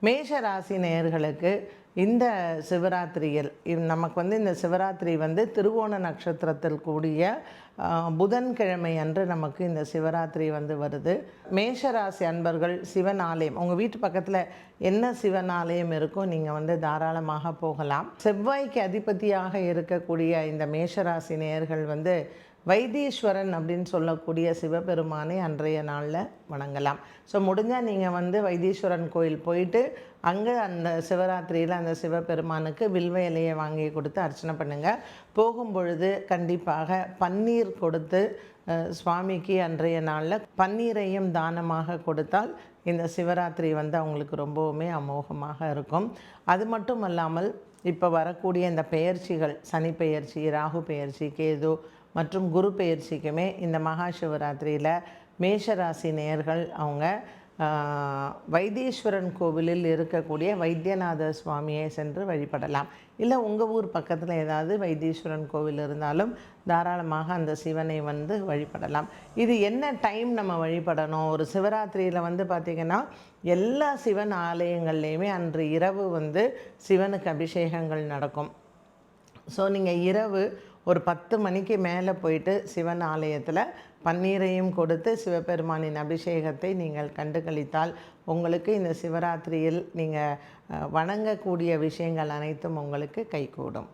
மேஷ ராசி நேயர்களுக்கு இந்த சிவராத்திரியில் நமக்கு இந்த சிவராத்திரி திருவோண நட்சத்திரத்தில் கூடிய புதன்கிழமை அன்று நமக்கு இந்த சிவராத்திரி வருது. மேஷ ராசி அன்பர்கள் சிவன் ஆலயம் உங்கள் வீட்டு பக்கத்தில் என்ன சிவன் ஆலயம் இருக்கோ நீங்கள் தாராளமாக போகலாம். செவ்வாய்க்கு அதிபதியாக இருக்கக்கூடிய இந்த மேஷராசி நேயர்கள் வைத்தீஸ்வரன் அப்படின்னு சொல்லக்கூடிய சிவபெருமானை அன்றைய நாளில் வணங்கலாம். ஸோ முடிஞ்சால் நீங்கள் வைத்தீஸ்வரன் கோயில் போயிட்டு அங்கே அந்த சிவராத்திரியில் அந்த சிவபெருமானுக்கு வில்வ இலையை வாங்கி கொடுத்து அர்ச்சனை பண்ணுங்கள். போகும்பொழுது கண்டிப்பாக பன்னீர் கொடுத்து சுவாமிக்கு அன்றைய நாளில் பன்னீரையும் தானமாக கொடுத்தால் இந்த சிவராத்திரி அவங்களுக்கு ரொம்பவுமே அமோகமாக இருக்கும். அது மட்டும் அல்லாமல் இப்போ வரக்கூடிய இந்த பெயர்ச்சிகள், சனி பெயர்ச்சி, ராகு பெயர்ச்சி, கேது மற்றும் குரு பெயர்ச்சிக்குமே இந்த மகா சிவராத்திரியில் மேஷராசி நேயர்கள் அவங்க வைத்தீஸ்வரன் கோவிலில் இருக்கக்கூடிய வைத்தியநாத சுவாமியை சென்று வழிபடலாம். இல்லை உங்கள் ஊர் பக்கத்தில் ஏதாவது வைத்தீஸ்வரன் கோவில் இருந்தாலும் தாராளமாக அந்த சிவனை வழிபடலாம். இது என்ன டைம் நம்ம வழிபடணும்? ஒரு சிவராத்திரியில் பார்த்திங்கன்னா எல்லா சிவன் ஆலயங்கள்லேயுமே அன்று இரவு சிவனுக்கு அபிஷேகங்கள் நடக்கும். ஸோ நீங்கள் இரவு ஒரு 10 மணிக்கு மேலே போயிட்டு சிவன் ஆலயத்தில் பன்னீரையும் கொடுத்து சிவபெருமானின் அபிஷேகத்தை நீங்கள் கண்டுகளித்தால் உங்களுக்கு இந்த சிவராத்திரியில் நீங்கள் வணங்கக்கூடிய விஷயங்கள் அனைத்தும் உங்களுக்கு கைகூடும்.